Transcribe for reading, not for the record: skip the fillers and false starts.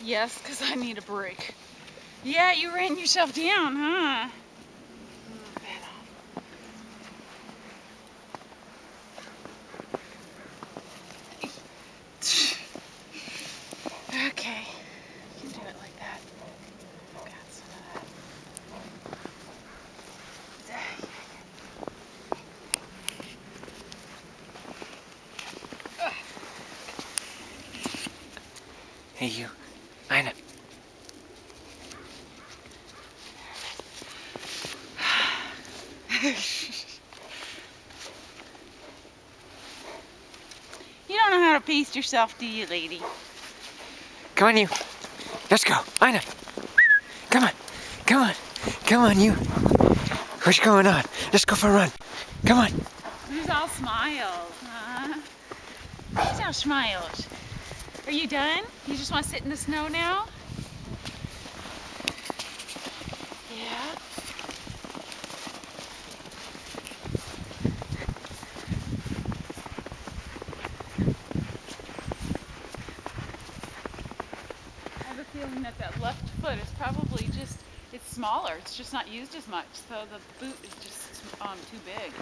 Yes, because I need a break. Yeah, you ran yourself down, huh? Okay, you can do it like that. Got some of that. Hey, you. Ina. You don't know how to pace yourself, do you, lady? Come on, you. Let's go. Ina. Come on. Come on. Come on, you. What's going on? Let's go for a run. Come on. Who's all smiles, huh? Who's all smiles? Are you done? You just want to sit in the snow now? Yeah. I have a feeling that left foot is probably just, it's smaller. It's just not used as much. So the boot is just too big.